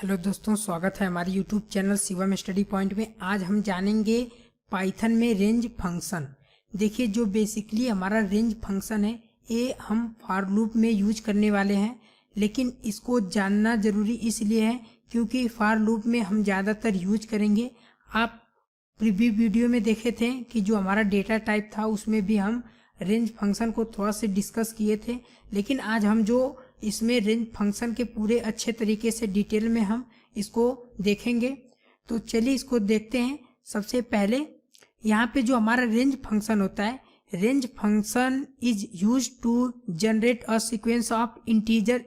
Hello दोस्तों, स्वागत है हमारे YouTube channel Shivam study point में। आज हम जानेंगे पाइथन में रेंज फंक्शन। देखिए, जो बेसिकली हमारा रेंज फंक्शन है ये हम फॉर लूप में यूज करने वाले हैं, लेकिन इसको जानना जरूरी इसलिए है क्योंकि फॉर लूप में हम ज़्यादातर यूज करेंगे। आप प्रीव्यू वीडियो में देखे थे कि जो हमारा डेटा टाइप था उसमें भी हम रेंज फंक्शन को थोड़ा से डिस्कस किए थे, लेकिन आज हम जो इसमें रेंज फंक्शन के पूरे अच्छे तरीके से डिटेल में हम इसको देखेंगे। तो चलिए इसको देखते हैं। सबसे पहले यहाँ पे जो हमारा रेंज फंक्शन होता है, range function is use to generate a sequence of integer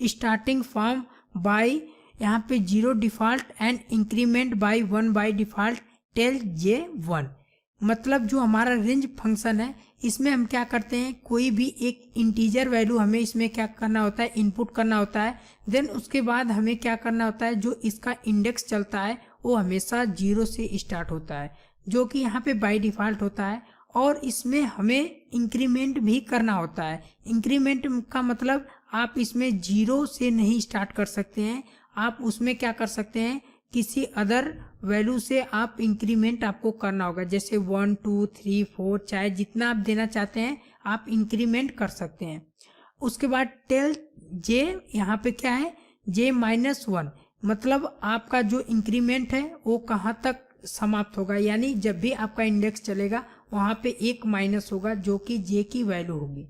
starting from by यहाँ पे 0 default and increment by 1 by default टेल J1। मतलब जो हमारा रेंज फंक्शन है इसमें हम क्या करते हैं, कोई भी एक इंटीजर वैल्यू हमें इसमें क्या करना होता है, इनपुट करना होता है। देन उसके बाद हमें क्या करना होता है, जो इसका इंडेक्स चलता है वो हमेशा 0 से स्टार्ट होता है, जो कि यहाँ पे बाय डिफॉल्ट होता है। और इसमें हमें इंक्रीमेंट भी करना होता है। इंक्रीमेंट का मतलब आप इसमें 0 से नहीं स्टार्ट कर सकते हैं, आप उसमें क्या कर सकते हैं, किसी अदर वैल्यू से आप इंक्रीमेंट आपको करना होगा। जैसे 1 2 3 4 चाहे जितना आप देना चाहते हैं आप इंक्रीमेंट कर सकते हैं। उसके बाद टेल J, यहाँ पे क्या है, J-1, मतलब आपका जो इंक्रीमेंट है वो कहाँ तक समाप्त होगा, यानी जब भी आपका इंडेक्स चलेगा वहाँ पे एक माइनस होगा जो कि J की वैल्यू होगी।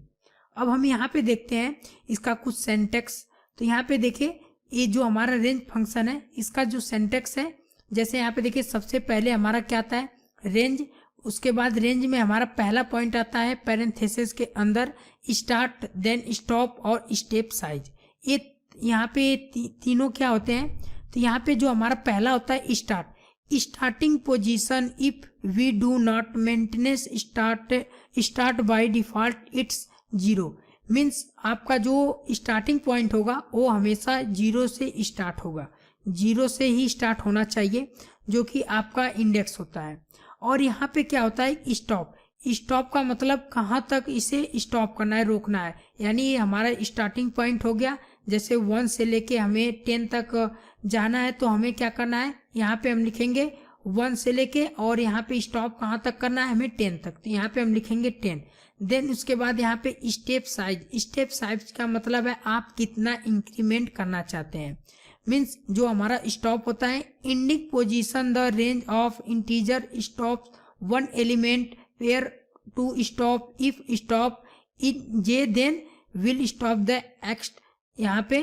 अब हम यहाँ पे देखते हैं इसका कुछ सिंटैक्स। तो यहाँ पे देखिए, ये जो हमारा रेंज फंक्शन है इसका जो सिंटैक्स है, जैसे यहाँ पे देखिए सबसे पहले हमारा क्या आता है, रेंज। उसके बाद रेंज में हमारा पहला पॉइंट आता है पैरेंथेसिस के अंदर स्टार्ट, देन स्टॉप और स्टेप साइज। ये यहाँ पे तीनों क्या होते हैं। तो यहाँ पे जो हमारा पहला होता है start, starting position if we do not maintenance start by default it's 0। Means आपका जो स्टार्टिंग पॉइंट होगा वो हमेशा 0 से स्टार्ट होगा, 0 से ही स्टार्ट होना चाहिए, जो कि आपका इंडेक्स होता है। और यहाँ पे क्या होता है, स्टॉप। स्टॉप का मतलब कहाँ तक इसे स्टॉप करना है, रोकना है। यानी ये हमारा स्टार्टिंग पॉइंट हो गया। जैसे 1 से लेके हमें 10 तक जाना है तो हमें क्या करना है, यहाँ पे हम लिखेंगे 1 से लेके, और यहाँ पे स्टॉप कहाँ तक करना है, हमें 10 तक, तो यहाँ पे हम लिखेंगे 10। देन उसके बाद यहाँ पे स्टेप साइज। स्टेप साइज का मतलब है आप कितना इंक्रीमेंट करना चाहते हैं। मीन्स जो हमारा स्टॉप होता है, ending position the range of integer stop 1 element where to stop if stop in J then will stop the exit, यहाँ पे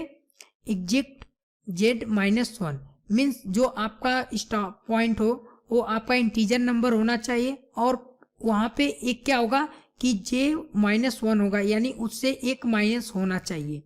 एग्जिट Z-1। मीन्स जो आपका स्टॉप पॉइंट हो वो आपका इंटीजर नंबर होना चाहिए, और वहाँ पे एक क्या होगा कि J-1 होगा, यानी उससे एक माइनस होना चाहिए।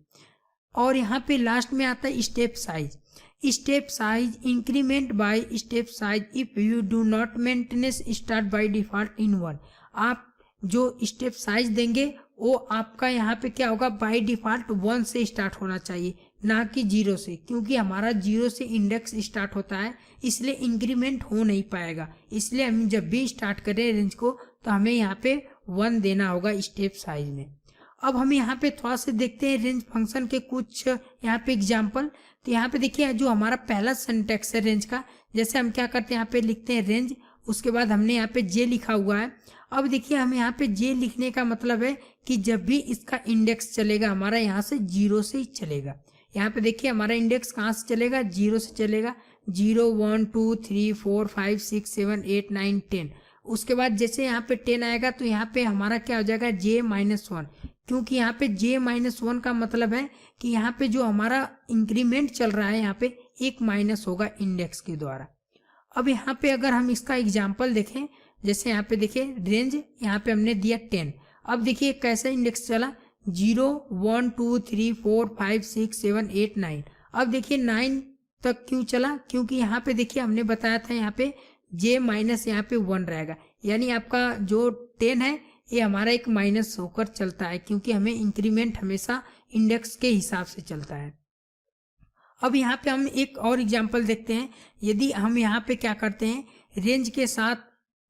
और यहाँ पे लास्ट में आता है step size. Step size increment by step size if you do not maintenance start by default in 1। आप जो स्टेप साइज देंगे वो आपका यहाँ पे क्या होगा, बाय डिफॉल्ट 1 से स्टार्ट होना चाहिए, ना कि 0 से, क्योंकि हमारा 0 से इंडेक्स स्टार्ट होता है, इसलिए इंक्रीमेंट हो नहीं पाएगा। इसलिए हम जब भी स्टार्ट करें रेंज को तो हमें यहाँ पे 1 देना होगा स्टेप साइज में। अब हम यहाँ पे थोड़ा से देखते हैं रेंज फंक्शन के कुछ यहाँ पे एग्जाम्पल। तो यहाँ पे देखिए जो हमारा पहला सिंटैक्स है रेंज का, जैसे हम क्या करते हैं, यहाँ पे लिखते हैं रेंज, उसके बाद हमने यहाँ पे J लिखा हुआ है। अब देखिए हम यहाँ पे J लिखने का मतलब है कि जब भी इसका इंडेक्स चलेगा हमारा यहाँ से 0 से ही चलेगा। यहाँ पे देखिए हमारा इंडेक्स कहाँ से चलेगा, 0 से चलेगा। 0 1 2 3 4 5 6 7 8 9 10। उसके बाद जैसे यहाँ पे 10 आएगा तो यहाँ पे हमारा क्या हो जाएगा, J-1, क्योंकि यहाँ पे J-1 का मतलब है कि यहाँ पे जो हमारा इंक्रीमेंट चल रहा है यहाँ पे एक माइनस होगा इंडेक्स के द्वारा। अब यहाँ पे अगर हम इसका एग्जाम्पल देखें, जैसे यहाँ पे देखिए रेंज, यहाँ पे हमने दिया 10। अब देखिए कैसा इंडेक्स चला, 0 1 2 3 4 5 6 7 8 9। अब देखिए 9 तक क्यों चला, क्योंकि यहाँ पे देखिए हमने बताया था यहाँ पे J- यहाँ पे 1 रहेगा, यानी आपका जो 10 है ये हमारा एक माइनस होकर चलता है, क्योंकि हमें इंक्रीमेंट हमेशा इंडेक्स के हिसाब से चलता है। अब यहाँ पे हम एक और एग्जांपल देखते हैं। यदि हम यहाँ पे क्या करते हैं, रेंज के साथ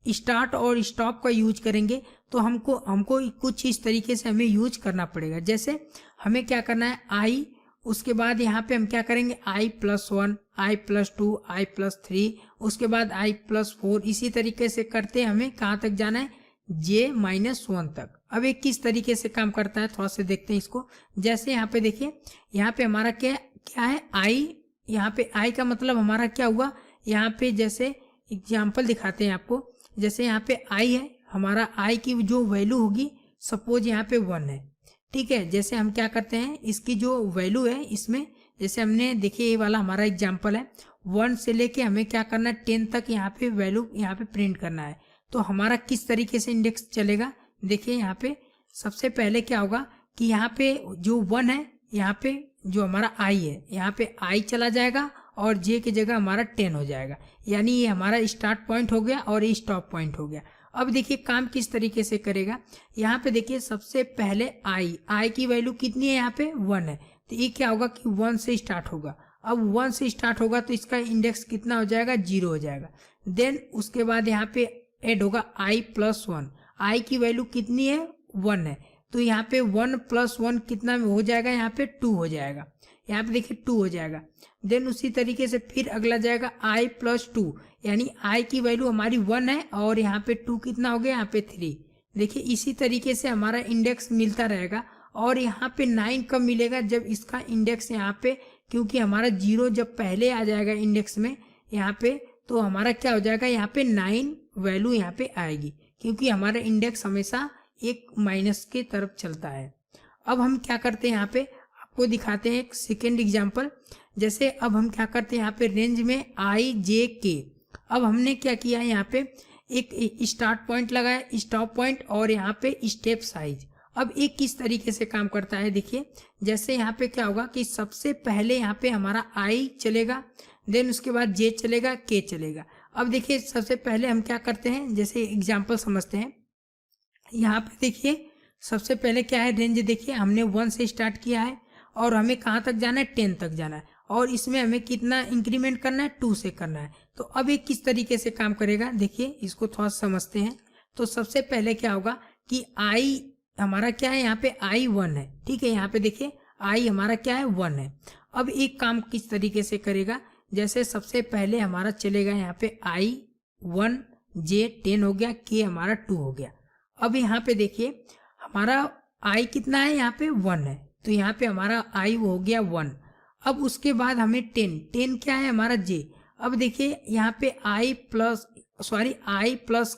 स्टार्ट और स्टॉप का यूज करेंगे तो हमको कुछ इस तरीके से हमें यूज करना पड़ेगा। जैसे हमें क्या करना है, I उसके बाद यहाँ पे हम क्या करेंगे i+1, i+2, i+3, उसके बाद i+4, इसी तरीके से करते हमें कहाँ तक जाना है j-1 तक। अब ये किस तरीके से काम करता है थोड़ा सा देखते हैं इसको। जैसे यहाँ पे देखिए, यहाँ पे हमारा क्या क्या है i, यहाँ पे i का मतलब हमारा क्या हुआ, यहाँ पे जैसे एग्जाम्पल दिखाते हैं आपको। जैसे यहाँ पे i है, हमारा i की जो वैल्यू होगी सपोज यहाँ पे 1 है, ठीक है। जैसे हम क्या करते हैं, इसकी जो वैल्यू है इसमें, जैसे हमने देखिए ये वाला हमारा एग्जाम्पल है 1 से लेके हमें क्या करना है 10 तक यहाँ पे वैल्यू यहाँ पे प्रिंट करना है। तो हमारा किस तरीके से इंडेक्स चलेगा, देखिए यहाँ पे सबसे पहले क्या होगा कि यहाँ पे जो 1 है, यहाँ पे जो हमारा i है, यहाँ पे i चला जाएगा और j की जगह हमारा 10 हो जाएगा, यानी ये हमारा स्टार्ट पॉइंट हो गया और ये स्टॉप पॉइंट हो गया। अब देखिए काम किस तरीके से करेगा, यहाँ पे देखिए सबसे पहले i की वैल्यू कितनी है, यहाँ पे 1 है, तो ये क्या होगा कि 1 से स्टार्ट होगा। अब 1 से स्टार्ट होगा तो इसका इंडेक्स कितना हो जाएगा 0 हो जाएगा। देन उसके बाद यहाँ पे ऐड होगा i+1, i की वैल्यू कितनी है 1 है, तो यहाँ पे 1+1 कितना हो जाएगा, यहाँ पे 2 हो जाएगा, यहाँ पे देखिए 2 हो जाएगा। देन उसी तरीके से फिर अगला जाएगा i+2, यानी i की वैल्यू हमारी 1 है और यहाँ पे 2 कितना हो गया, यहाँ पे 3। देखिए इसी तरीके से हमारा इंडेक्स मिलता रहेगा। और यहाँ पे 9 कब मिलेगा, जब इसका इंडेक्स यहाँ पे, क्योंकि हमारा 0 जब पहले आ जाएगा इंडेक्स में यहाँ पे, तो हमारा क्या हो जाएगा, यहाँ पे 9 वैल्यू यहाँ पे आएगी, क्योंकि हमारा इंडेक्स हमेशा एक माइनस के तरफ चलता है। अब हम क्या करते हैं, यहाँ पे आपको दिखाते हैं एक सेकेंड एग्जाम्पल। जैसे अब हम क्या करते हैं, यहाँ पे रेंज में i j k, अब हमने क्या किया है, यहाँ पे एक स्टार्ट पॉइंट लगाया, स्टॉप पॉइंट और यहाँ पे स्टेप साइज। अब एक किस तरीके से काम करता है देखिए, जैसे यहाँ पे क्या होगा कि सबसे पहले यहाँ पे हमारा i चलेगा, देन उसके बाद j चलेगा, k चलेगा। अब देखिए सबसे पहले हम क्या करते हैं, जैसे एग्जाम्पल समझते हैं। यहाँ पे देखिए सबसे पहले क्या है, रेंज देखिए हमने 1 से स्टार्ट किया है और हमें कहाँ तक जाना है 10 तक जाना है, और इसमें हमें कितना इंक्रीमेंट करना है 2 से करना है। तो अब ये किस तरीके से काम करेगा देखिए, इसको थोड़ा समझते हैं। तो सबसे पहले क्या होगा कि i हमारा क्या है, यहाँ पे i 1 है, ठीक है, यहाँ पे देखिए i हमारा क्या है 1 है। अब एक काम किस तरीके से करेगा, जैसे सबसे पहले हमारा चलेगा यहाँ पे i 1, j 10 हो गया, k हमारा 2 हो गया। अब यहाँ पे देखिए हमारा i कितना है, यहाँ पे 1 है, तो यहाँ पे हमारा i हो गया 1। अब उसके बाद हमें 10 क्या है हमारा j। अब देखिए यहाँ पे i प्लस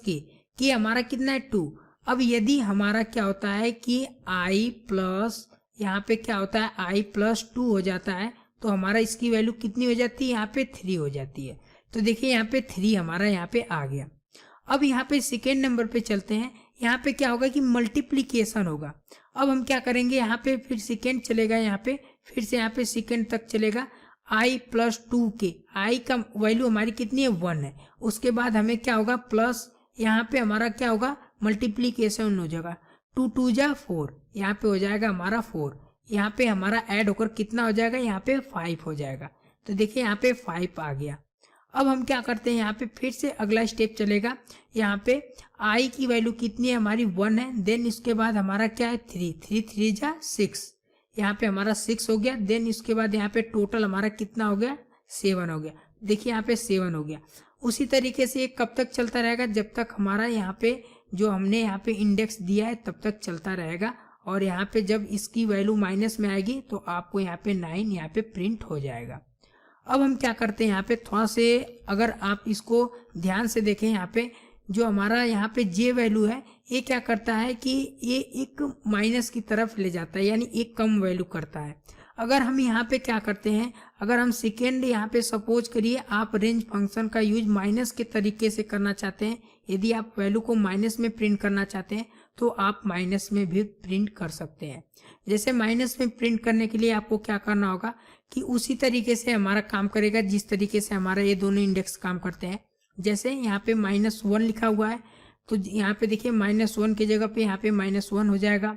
k हमारा कितना है 2। अब यदि हमारा क्या होता है कि i प्लस यहाँ पे क्या होता है i+2 हो जाता है, तो हमारा इसकी वैल्यू कितनी हो जाती है, यहाँ पे 3 हो जाती है। तो देखिए यहाँ पे 3 हमारा यहाँ पे आ गया। अब यहाँ पे सेकेंड नंबर पे चलते हैं, यहाँ पे क्या होगा कि मल्टीप्लीकेशन होगा। अब हम क्या करेंगे, यहाँ पे फिर सेकेंड चलेगा, यहाँ पे फिर से यहाँ पे सेकेंड तक चलेगा i+2 के, i का वैल्यू हमारी कितनी है 1 है। उसके बाद हमें क्या होगा प्लस, यहाँ पे हमारा क्या होगा मल्टीप्लीकेशन हो जाएगा, 2 2 जा 4, यहाँ पे हो जाएगा हमारा 4, यहाँ पे हमारा ऐड होकर कितना हो जाएगा, यहाँ पे 5 हो जाएगा। तो देखिए यहाँ पे 5 आ गया। अब हम क्या करते हैं, यहाँ पे फिर से अगला स्टेप चलेगा, यहाँ पे i की वैल्यू कितनी है हमारी 1 है, देन इसके बाद हमारा क्या है 3 3 जा 6, यहाँ पे हमारा 6 हो गया। देन इसके बाद यहाँ पे टोटल हमारा कितना हो गया 7 हो गया, देखिए यहाँ पे 7 हो गया। उसी तरीके से ये कब तक चलता रहेगा, जब तक हमारा यहाँ पे जो हमने यहाँ पे इंडेक्स दिया है तब तक चलता रहेगा। और यहाँ पे जब इसकी वैल्यू माइनस में आएगी तो आपको यहाँ पे 9 यहाँ पे प्रिंट हो जाएगा। अब हम क्या करते हैं, यहाँ पे थोड़ा से अगर आप इसको ध्यान से देखें, यहाँ पे जो हमारा यहाँ पे जे वैल्यू है ये क्या करता है कि ये एक माइनस की तरफ ले जाता है, यानी एक कम वैल्यू करता है। अगर हम यहाँ पे क्या करते हैं, अगर हम सेकेंड यहाँ पे सपोज करिए आप रेंज फंक्शन का यूज माइनस के तरीके से करना चाहते हैं, यदि आप वैल्यू को माइनस में प्रिंट करना चाहते हैं तो आप माइनस में भी प्रिंट कर सकते हैं। जैसे माइनस में प्रिंट करने के लिए आपको क्या करना होगा कि उसी तरीके से हमारा काम करेगा जिस तरीके से हमारा ये दोनों इंडेक्स काम करते हैं। जैसे यहाँ पे -1 लिखा हुआ है, तो यहाँ पे देखिए -1 की जगह पे यहाँ पे -1 हो जाएगा।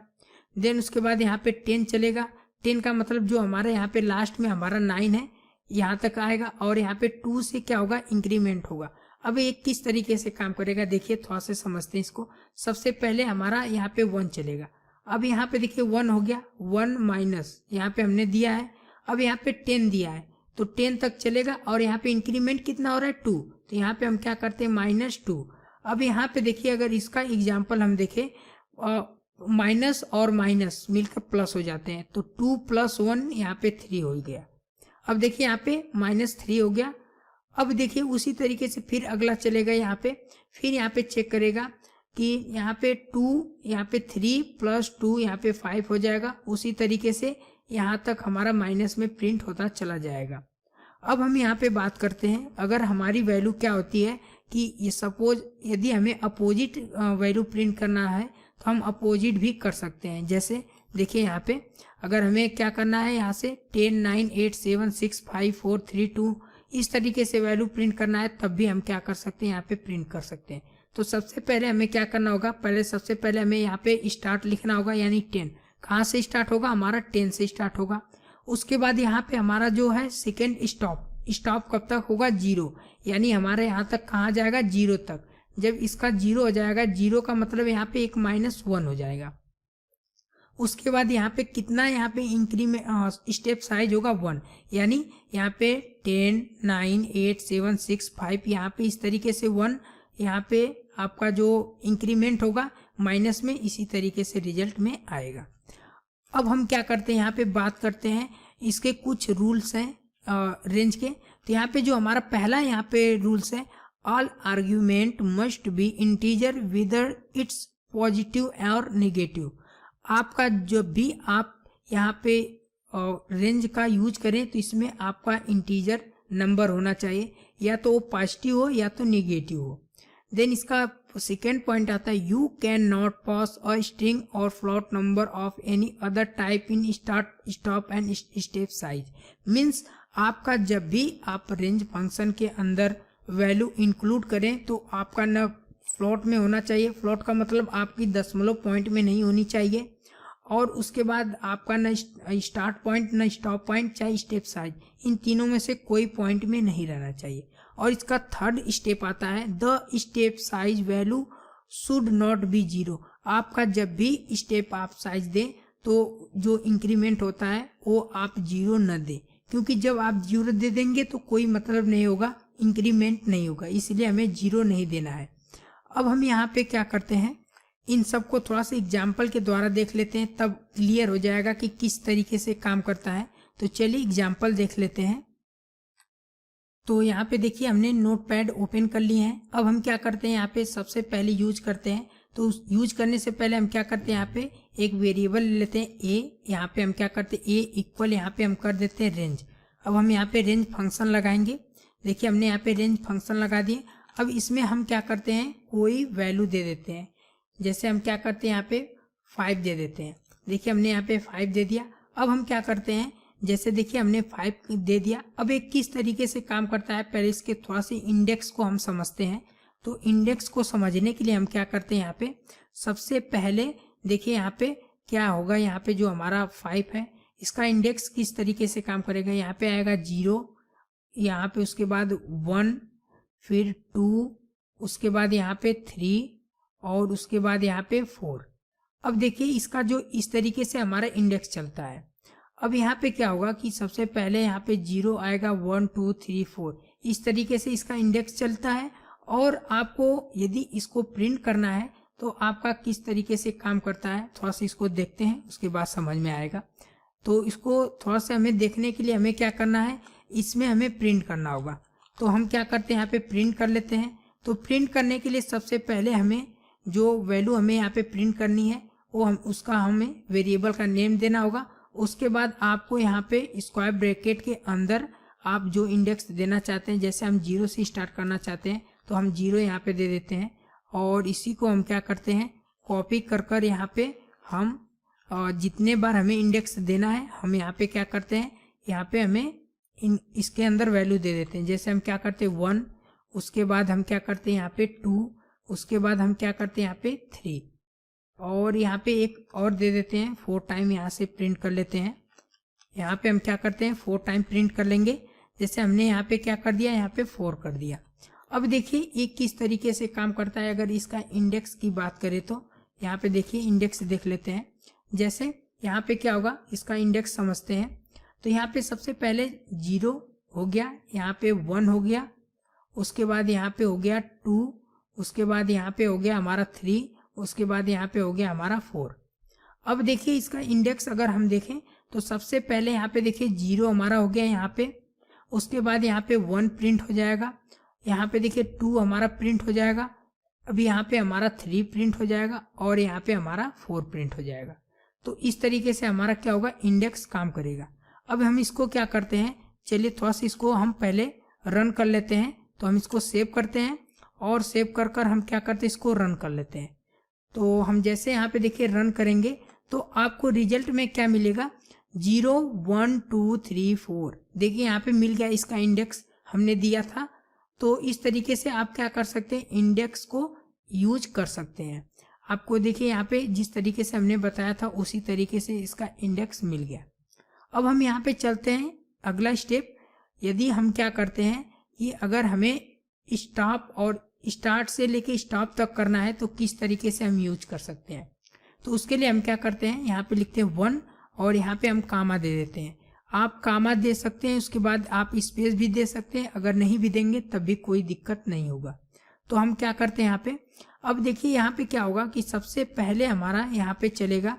देन उसके बाद यहाँ पे 10 चलेगा, 10 का मतलब जो हमारे यहाँ पे लास्ट में हमारा 9 है यहाँ तक आएगा, और यहाँ पे 2 से क्या होगा इंक्रीमेंट होगा। अब ये किस तरीके से काम करेगा देखिए, थोड़ा से समझते हैं इसको। सबसे पहले हमारा यहाँ पे 1 चलेगा, अब यहाँ पे देखिए 1 हो गया, 1 माइनस यहाँ पे हमने दिया है। अब यहाँ पे 10 दिया है तो 10 तक चलेगा, और यहाँ पे इंक्रीमेंट कितना हो रहा है 2, तो यहाँ पे हम क्या करते हैं -2। अब यहाँ पे देखिए अगर इसका एग्जाम्पल हम देखें, माइनस और माइनस मिलकर प्लस हो जाते हैं, तो 2 + 1 यहाँ पे 3 हो गया। अब देखिए यहाँ पे -3 हो गया। अब देखिए उसी तरीके से फिर अगला चलेगा यहाँ पे, फिर यहाँ पे चेक करेगा कि यहाँ पे 2, यहाँ पे 3 + 2 यहाँ पे 5 हो जाएगा। उसी तरीके से यहाँ तक हमारा माइनस में प्रिंट होता चला जाएगा। अब हम यहाँ पे बात करते हैं, अगर हमारी वैल्यू क्या होती है कि ये सपोज यदि हमें अपोजिट वैल्यू प्रिंट करना है तो हम अपोजिट भी कर सकते हैं। जैसे देखिए यहाँ पे अगर हमें क्या करना है, यहाँ से 10 9 8 7 6 5 4 3 2 इस तरीके से वैल्यू प्रिंट करना है, तब भी हम क्या कर सकते हैं, यहाँ पे प्रिंट कर सकते हैं। तो सबसे पहले हमें क्या करना होगा, सबसे पहले हमें यहाँ पे स्टार्ट लिखना होगा, यानी 10। कहाँ से स्टार्ट होगा, हमारा 10 से स्टार्ट होगा। उसके बाद यहाँ पे हमारा जो है सेकेंड स्टॉप कब तक होगा, 0, यानी हमारे यहाँ तक कहाँ जाएगा, 0 तक। जब इसका 0 हो जाएगा, 0 का मतलब यहाँ पे एक -1 हो जाएगा। उसके बाद यहाँ पे कितना, यहाँ पे इंक्रीमेंट स्टेप साइज होगा 1, यानी यहाँ पे 10 9 8 7 6 5 यहाँ पे इस तरीके से 1, यहाँ पे आपका जो इंक्रीमेंट होगा माइनस में, इसी तरीके से रिजल्ट में आएगा। अब हम क्या करते हैं, यहाँ पे बात करते हैं इसके कुछ रूल्स हैं रेंज के। तो यहाँ पे जो हमारा पहला यहाँ पे रूल्स है, all argument must be integer whether it's positive और नेगेटिव। आपका जब भी आप यहाँ पे रेंज का यूज करें तो इसमें आपका इंटीजर नंबर होना चाहिए, या तो वो पॉजिटिव हो या तो नेगेटिव हो। देन इसका सेकेंड पॉइंट आता है, you can not pass a string और float number of any other type in start stop and step size. Means आपका जब भी आप रेंज फंक्शन के अंदर वैल्यू इंक्लूड करें तो आपका न फ्लोट में होना चाहिए, फ्लोट का मतलब आपकी दशमलव पॉइंट में नहीं होनी चाहिए, और उसके बाद आपका न स्टार्ट पॉइंट न स्टॉप पॉइंट चाहे स्टेप साइज, इन तीनों में से कोई पॉइंट में नहीं रहना चाहिए। और इसका थर्ड स्टेप आता है, the step size value should not be 0। आपका जब भी स्टेप आप साइज दें तो जो इंक्रीमेंट होता है वो आप 0 न दें, क्योंकि जब आप 0 दे देंगे तो कोई मतलब नहीं होगा, इंक्रीमेंट नहीं होगा, इसलिए हमें 0 नहीं देना है। अब हम यहाँ पे क्या करते हैं, इन सबको थोड़ा सा एग्जाम्पल के द्वारा देख लेते हैं, तब क्लियर हो जाएगा कि किस तरीके से काम करता है। तो चलिए एग्जाम्पल देख लेते हैं। तो यहाँ पे देखिए हमने नोटपैड ओपन कर लिए हैं। अब हम क्या करते हैं, यहाँ पे सबसे पहले यूज करते हैं। तो यूज करने से पहले हम क्या करते हैं, यहाँ पे एक वेरिएबल ले लेते हैं ए। यहाँ पे हम क्या करते हैं, ए इक्वल यहाँ पे हम कर देते हैं रेंज। अब हम यहाँ पे रेंज फंक्शन लगाएंगे। देखिए हमने यहाँ पे रेंज फंक्शन लगा दिए। अब इसमें हम क्या करते हैं, कोई वैल्यू दे देते हैं। जैसे हम क्या करते हैं, यहाँ पे 5 दे देते हैं। देखिए हमने यहाँ पे 5 दे दिया। अब हम क्या करते हैं, जैसे देखिए हमने 5 दे दिया। अब एक किस तरीके से काम करता है, पहले इसके थोड़ा सा इंडेक्स को हम समझते हैं। तो इंडेक्स को समझने के लिए हम क्या करते हैं, यहाँ पे सबसे पहले देखिए यहाँ पे क्या होगा, यहाँ पे जो हमारा 5 है इसका इंडेक्स किस तरीके से काम करेगा। यहाँ पे आएगा 0, यहाँ पे उसके बाद 1, फिर 2, उसके बाद यहाँ पे 3 और उसके बाद यहाँ पे 4। अब देखिए इसका जो इस तरीके से हमारा इंडेक्स चलता है। अब यहाँ पे क्या होगा कि सबसे पहले यहाँ पे 0 आएगा, 1 2 3 4 इस तरीके से इसका इंडेक्स चलता है। और आपको यदि इसको प्रिंट करना है तो आपका किस तरीके से काम करता है, थोड़ा सा इसको देखते हैं, उसके बाद समझ में आएगा। तो इसको थोड़ा सा हमें देखने के लिए हमें क्या करना है, इसमें हमें प्रिंट करना होगा। तो हम क्या करते हैं, यहाँ पे प्रिंट कर लेते हैं। तो प्रिंट करने के लिए सबसे पहले हमें जो वैल्यू हमें यहाँ पे प्रिंट करनी है वो उसका हमें वेरिएबल का नेम देना होगा। उसके बाद आपको यहाँ पे स्क्वायर ब्रैकेट के अंदर आप जो इंडेक्स देना चाहते हैं, जैसे हम 0 से स्टार्ट करना चाहते हैं तो हम 0 यहाँ पे दे देते हैं। और इसी को हम क्या करते हैं, कॉपी कर यहाँ पे हम जितने बार हमें इंडेक्स देना है हम यहाँ पे क्या करते हैं, यहाँ पे हमें इसके अंदर वैल्यू दे देते हैं। जैसे हम क्या करते हैं 1, उसके बाद हम क्या करते हैं यहाँ पे 2, उसके बाद हम क्या करते हैं यहाँ पे 3 और यहाँ पे एक और दे देते हैं 4 टाइम, यहाँ से प्रिंट कर लेते हैं। यहाँ पे हम क्या करते हैं 4 टाइम प्रिंट कर लेंगे। जैसे हमने यहाँ पे क्या कर दिया, यहाँ पे 4 कर दिया। अब देखिए ये किस तरीके से काम करता है। अगर इसका इंडेक्स की बात करें तो यहाँ पे देखिए इंडेक्स देख लेते हैं। जैसे यहाँ पे क्या होगा, इसका इंडेक्स समझते हैं। तो यहाँ पे सबसे पहले 0 हो गया, यहाँ पे 1 हो गया, उसके बाद यहाँ पे हो गया 2, उसके बाद यहाँ पे हो गया हमारा 3, उसके बाद यहाँ पे हो गया हमारा 4। अब देखिए इसका इंडेक्स अगर हम देखें तो सबसे पहले यहाँ पे देखिए 0 हमारा हो गया यहाँ पे, उसके बाद यहाँ पे 1 प्रिंट हो जाएगा, यहाँ पे देखिए 2 हमारा प्रिंट हो जाएगा, अभी यहाँ पे हमारा 3 प्रिंट हो जाएगा और यहाँ पे हमारा 4 प्रिंट हो जाएगा। तो इस तरीके से हमारा क्या होगा, इंडेक्स काम करेगा। अब हम इसको क्या करते हैं, चलिए थोड़ा सा इसको हम पहले रन कर लेते हैं। तो हम इसको सेव करते हैं और सेव कर कर हम क्या करते हैं, इसको रन कर लेते हैं। तो हम जैसे यहाँ पे देखिए रन करेंगे तो आपको रिजल्ट में क्या मिलेगा, 0 1 2 3 4। देखिए यहाँ पे मिल गया, इसका इंडेक्स हमने दिया था। तो इस तरीके से आप क्या कर सकते हैं, इंडेक्स को यूज कर सकते हैं। आपको देखिए यहाँ पे जिस तरीके से हमने बताया था उसी तरीके से इसका इंडेक्स मिल गया। अब हम यहाँ पे चलते हैं अगला स्टेप। यदि हम क्या करते हैं कि अगर हमें स्टॉप और स्टार्ट से लेके स्टॉप तक करना है तो किस तरीके से हम यूज कर सकते हैं। तो उसके लिए हम क्या करते हैं, यहाँ पे लिखते हैं 1 और यहाँ पे हम कामा दे देते हैं। आप कामा दे सकते हैं, उसके बाद आप स्पेस भी दे सकते हैं, अगर नहीं भी देंगे तब भी कोई दिक्कत नहीं होगा। तो हम क्या करते हैं यहाँ पे, अब देखिए यहाँ पे क्या होगा कि सबसे पहले हमारा यहाँ पे चलेगा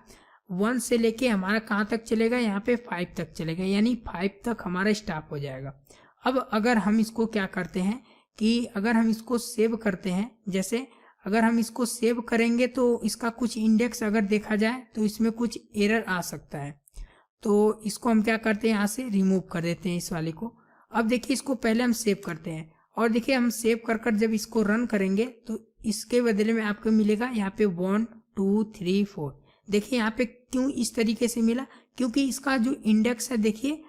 1 से लेके हमारा कहाँ तक चलेगा, यहाँ पे 5 तक चलेगा, यानी 5 तक हमारा स्टॉप हो जाएगा। अब अगर हम इसको क्या करते हैं कि अगर हम इसको सेव करते हैं, जैसे अगर हम इसको सेव करेंगे तो इसका कुछ इंडेक्स अगर देखा जाए तो इसमें कुछ एरर आ सकता है। तो इसको हम क्या करते हैं, यहाँ से रिमूव कर देते हैं इस वाले को। अब देखिए इसको पहले हम सेव करते हैं और देखिए हम सेव कर कर जब इसको रन करेंगे तो इसके बदले में आपको मिलेगा यहाँ पे 1 2 3 4। देखिए यहाँ पे क्यों इस तरीके से मिला, क्योंकि इसका जो इंडेक्स है देखिए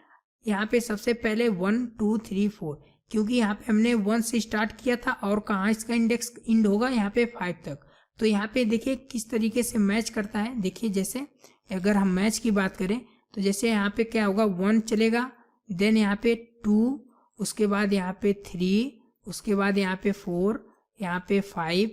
यहाँ पे सबसे पहले 1 2 3 4, क्योंकि यहाँ पे हमने 1 से स्टार्ट किया था और कहाँ इसका इंडेक्स इंड होगा, यहाँ पे 5 तक। तो यहाँ पे देखिए किस तरीके से मैच करता है। देखिए जैसे अगर हम मैच की बात करें तो जैसे यहाँ पे क्या होगा, 1 चलेगा, देन यहाँ पे 2, उसके बाद यहाँ पे 3, उसके बाद यहाँ पे 4, यहाँ पे 5।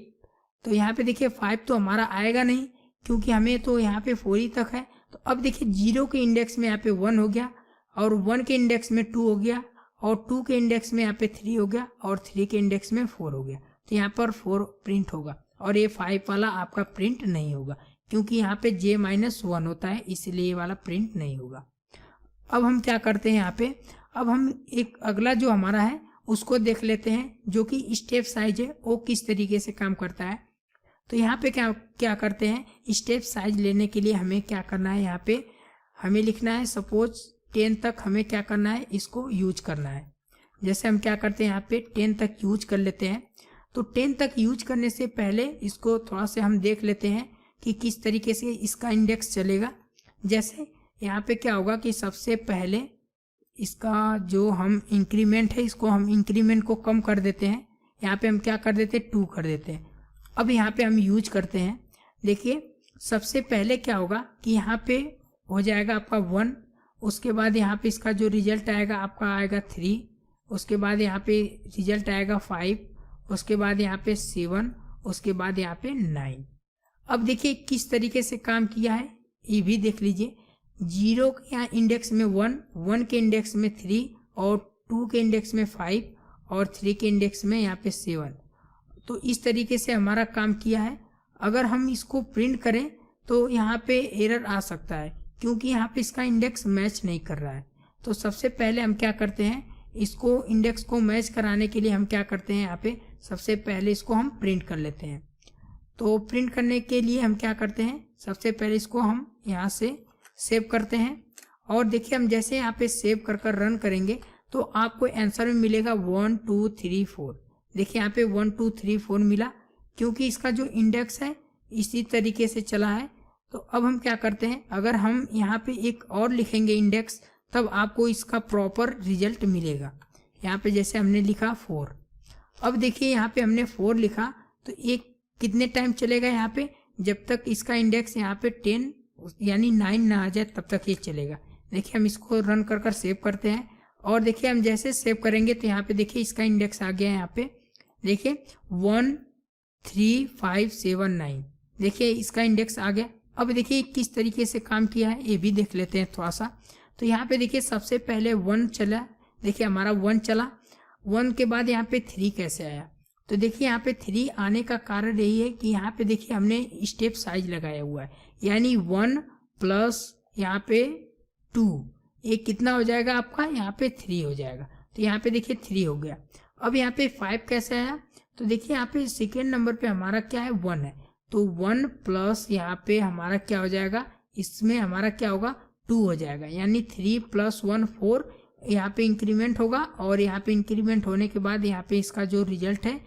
तो यहाँ पे देखिए 5 तो हमारा आएगा नहीं क्योंकि हमें तो यहाँ पे 4 ही तक है। तो अब देखिए 0 के इंडेक्स में यहाँ पे 1 हो गया और 1 के इंडेक्स में 2 हो गया और 2 के इंडेक्स में यहाँ पे 3 हो गया और 3 के इंडेक्स में 4 हो गया। तो यहाँ पर 4 प्रिंट होगा और ये 5 वाला आपका प्रिंट नहीं होगा क्योंकि यहाँ पे J-1 होता है, इसलिए ये वाला प्रिंट नहीं होगा। अब हम क्या करते हैं यहाँ पे, अब हम एक अगला जो हमारा है उसको देख लेते हैं जो कि स्टेप साइज है वो किस तरीके से काम करता है। तो यहाँ पे क्या करते हैं, स्टेप साइज लेने के लिए हमें क्या करना है, यहाँ पे हमें लिखना है सपोज 10 तक हमें क्या करना है, इसको यूज करना है। जैसे हम क्या करते हैं यहाँ पे 10 तक यूज कर लेते हैं। तो 10 तक यूज करने से पहले इसको थोड़ा सा हम देख लेते हैं कि किस तरीके से इसका इंडेक्स चलेगा। जैसे यहाँ पे क्या होगा कि सबसे पहले इसका जो हम इंक्रीमेंट है इसको हम इंक्रीमेंट को कम कर देते हैं। यहाँ पे हम क्या कर देते हैं, 2 कर देते हैं। अब यहाँ पे हम यूज करते हैं, देखिए सबसे पहले क्या होगा कि यहाँ पे हो जाएगा आपका 1, उसके बाद यहाँ पे इसका जो रिजल्ट आएगा आपका आएगा 3, उसके बाद यहाँ पे रिजल्ट आएगा 5, उसके बाद यहाँ पे 7, उसके बाद यहाँ पे 9। अब देखिए किस तरीके से काम किया है ये भी देख लीजिए। 0 के यहाँ इंडेक्स में 1, 1 के इंडेक्स में 3 और 2 के इंडेक्स में 5 और 3 के इंडेक्स में यहाँ पे 7। तो इस तरीके से हमारा काम किया है। अगर हम इसको प्रिंट करें तो यहाँ पे एरर आ सकता है क्योंकि यहाँ पे इसका इंडेक्स मैच नहीं कर रहा है। तो सबसे पहले हम क्या करते हैं, इसको इंडेक्स को मैच कराने के लिए हम क्या करते हैं, यहाँ पे सबसे पहले इसको हम प्रिंट कर लेते हैं। तो प्रिंट करने के लिए हम क्या करते हैं, सबसे पहले इसको हम यहाँ से सेव करते हैं और देखिए हम जैसे यहाँ पे सेव कर कर रन करेंगे तो आपको आंसर में मिलेगा 1 2 3 4। देखिए यहाँ पे 1 2 3 4 मिला क्योंकि इसका जो इंडेक्स है इसी तरीके से चला है। तो अब हम क्या करते हैं, अगर हम यहाँ पे एक और लिखेंगे इंडेक्स तब आपको इसका प्रॉपर रिजल्ट मिलेगा। यहाँ पे जैसे हमने लिखा 4। अब देखिए यहाँ पे हमने 4 लिखा तो एक कितने टाइम चलेगा, यहाँ पे जब तक इसका इंडेक्स यहाँ पे 10 यानी 9 ना आ जाए तब तक ये चलेगा। देखिए हम इसको रन कर कर सेव करते हैं और देखिए हम जैसे सेव करेंगे तो यहाँ पे देखिए इसका इंडेक्स आ गया है। यहाँ पे देखिए 1 3 5 7 9, देखिए इसका इंडेक्स आ गया। अब देखिए किस तरीके से काम किया है ये भी देख लेते हैं थोड़ा सा। तो यहाँ पे देखिए सबसे पहले 1 चला, देखिए हमारा 1 चला, 1 के बाद यहाँ पे 3 कैसे आया, तो देखिए यहाँ पे 3 आने का कारण यही है कि यहाँ पे देखिए हमने स्टेप साइज लगाया हुआ है, यानी 1 प्लस यहाँ पे 2, ये कितना हो जाएगा आपका, यहाँ पे 3 हो जाएगा। तो यहाँ पे देखिए 3 हो गया। अब यहाँ पे 5 कैसे आया, तो देखिए यहाँ पे सेकेंड नंबर पे हमारा क्या है, 1 है, तो 1 प्लस यहाँ पे हमारा क्या हो जाएगा, इसमें हमारा क्या होगा, 2 हो जाएगा, यानी 3 + 1 4 यहाँ पे इंक्रीमेंट होगा, और यहाँ पे इंक्रीमेंट होने के बाद यहाँ पे इसका जो रिजल्ट है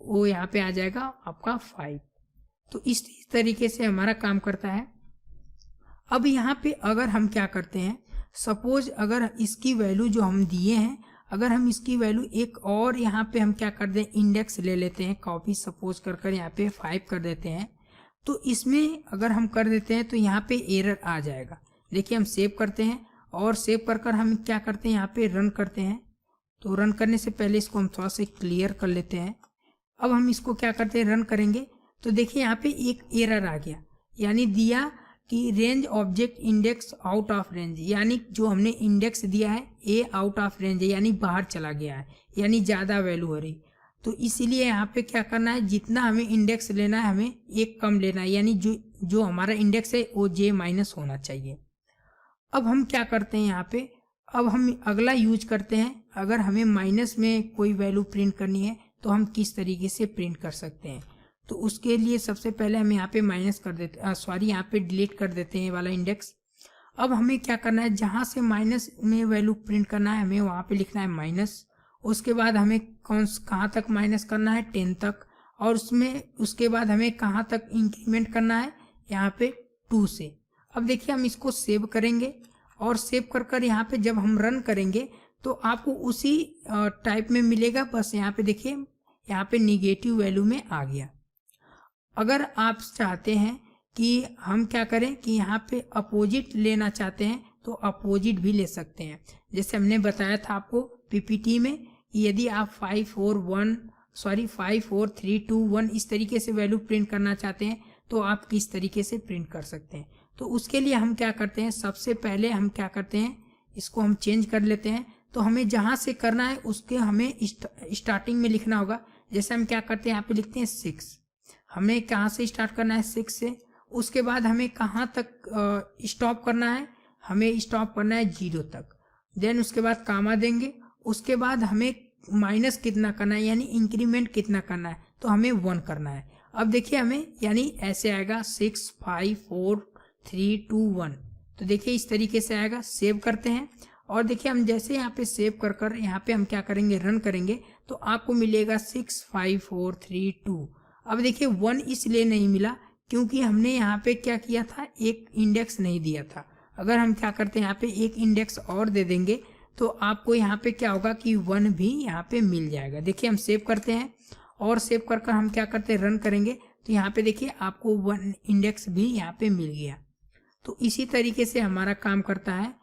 वो यहाँ पे आ जाएगा आपका 5। तो इस तरीके से हमारा काम करता है। अब यहाँ पे अगर हम क्या करते हैं, सपोज अगर इसकी वैल्यू जो हम दिए हैं, अगर हम इसकी वैल्यू एक और यहाँ पे हम क्या कर दें, इंडेक्स ले लेते हैं, कॉपी सपोज कर यहाँ पे 5 कर देते हैं, तो इसमें अगर हम कर देते हैं तो यहाँ पे एरर आ जाएगा। देखिए हम सेव करते हैं, और सेव कर हम क्या करते हैं, यहाँ पे रन करते हैं। तो रन करने से पहले इसको हम थोड़ा सा क्लियर कर लेते हैं। अब हम इसको क्या करते हैं, रन करेंगे, तो देखिए यहाँ पे एक एरर आ गया, यानी दिया कि range object index out of range, यानी जो हमने इंडेक्स दिया है ए आउट ऑफ रेंज है, यानी बाहर चला गया है, यानी ज़्यादा वैल्यू हो रही। तो इसीलिए यहाँ पे क्या करना है, जितना हमें इंडेक्स लेना है हमें एक कम लेना है, यानी जो हमारा इंडेक्स है वो J- होना चाहिए। अब हम क्या करते हैं यहाँ पे, अब हम अगला यूज करते हैं, अगर हमें माइनस में कोई वैल्यू प्रिंट करनी है तो हम किस तरीके से प्रिंट कर सकते हैं। तो उसके लिए सबसे पहले हम यहाँ पे माइनस कर देते, यहाँ पे डिलीट कर देते हैं वाला इंडेक्स। अब हमें क्या करना है, जहाँ से माइनस में वैल्यू प्रिंट करना है हमें वहाँ पे लिखना है माइनस। उसके बाद हमें कहाँ तक माइनस करना है, 10 तक, और उसके बाद हमें कहाँ तक इंक्रीमेंट करना है, यहाँ पे 2 से। अब देखिए हम इसको सेव करेंगे, और सेव कर यहाँ पे जब हम रन करेंगे तो आपको उसी टाइप में मिलेगा, बस यहाँ पे देखिए यहाँ पे निगेटिव वैल्यू में आ गया। अगर आप चाहते हैं कि हम क्या करें कि यहाँ पे अपोजिट लेना चाहते हैं तो अपोजिट भी ले सकते हैं। जैसे हमने बताया था आपको पीपीटी में, यदि आप 5 4 3 2 1 इस तरीके से वैल्यू प्रिंट करना चाहते हैं तो आप किस तरीके से प्रिंट कर सकते हैं। तो उसके लिए हम क्या करते हैं, सबसे पहले हम क्या करते हैं, इसको हम चेंज कर लेते हैं। तो हमें जहाँ से करना है उसके हमें स्टार्टिंग में लिखना होगा। जैसे हम क्या करते हैं, यहाँ पे लिखते हैं 6, हमें कहाँ से स्टार्ट करना है, 6 से। उसके बाद हमें कहाँ तक स्टॉप करना है, हमें स्टॉप करना है 0 तक। देन उसके बाद कामा देंगे, उसके बाद हमें माइनस कितना करना है, यानी इंक्रीमेंट कितना करना है, तो हमें 1 करना है। अब देखिए हमें यानी ऐसे आएगा 6 5 4 3 2 1। तो देखिए इस तरीके से आएगा। सेव करते हैं, और देखिए हम जैसे यहाँ पे सेव कर यहाँ पे हम क्या करेंगे, रन करेंगे, तो आपको मिलेगा 6 5 4 3 2। अब देखिए 1 इसलिए नहीं मिला क्योंकि हमने यहाँ पे क्या किया था, एक इंडेक्स नहीं दिया था। अगर हम क्या करते हैं, यहाँ पे एक इंडेक्स और दे देंगे तो आपको यहाँ पे क्या होगा कि 1 भी यहाँ पे मिल जाएगा। देखिए हम सेव करते हैं, और सेव कर हम क्या करते हैं, रन करेंगे, तो यहाँ पे देखिए आपको 1 इंडेक्स भी यहाँ पे मिल गया। तो इसी तरीके से हमारा काम करता है।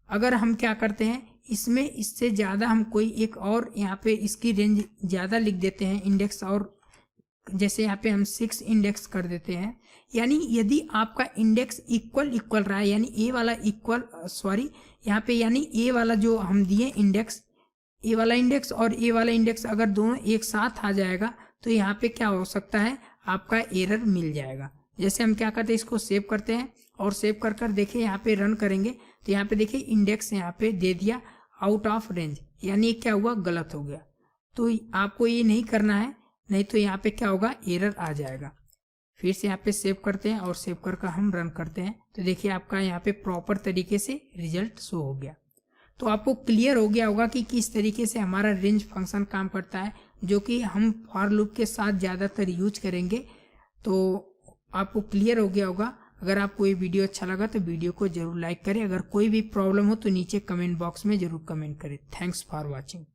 अगर हम क्या करते हैं, इसमें इससे ज़्यादा हम कोई एक और यहाँ पे इसकी रेंज ज़्यादा लिख देते हैं इंडेक्स, और जैसे यहाँ पे हम 6 इंडेक्स कर देते हैं। यानी यदि आपका इंडेक्स इक्वल रहा है, यानी ए वाला यहाँ पे यानी ए वाला जो हम दिए इंडेक्स, ए वाला इंडेक्स और ए वाला इंडेक्स अगर दोनों एक साथ आ जाएगा तो यहाँ पे क्या हो सकता है, आपका एरर मिल जाएगा। जैसे हम क्या करते हैं, इसको सेव करते हैं, और सेव कर देखिए यहाँ पे रन करेंगे तो यहाँ पे देखिए इंडेक्स यहाँ पे दे दिया आउट ऑफ रेंज, यानी क्या हुआ, गलत हो गया। तो आपको ये नहीं करना है, नहीं तो यहाँ पे क्या होगा, एरर आ जाएगा। फिर से यहाँ पे सेव करते हैं, और सेव कर हम रन करते हैं, तो देखिए आपका यहाँ पे प्रॉपर तरीके से रिजल्ट शो हो गया। तो आपको क्लियर हो गया होगा कि किस तरीके से हमारा रेंज फंक्शन काम करता है, जो कि हम फॉर लूप के साथ ज़्यादातर यूज करेंगे। तो आपको क्लियर हो गया होगा। अगर आपको ये वीडियो अच्छा लगा तो वीडियो को जरूर लाइक करें। अगर कोई भी प्रॉब्लम हो तो नीचे कमेंट बॉक्स में जरूर कमेंट करें। Thanks for watching.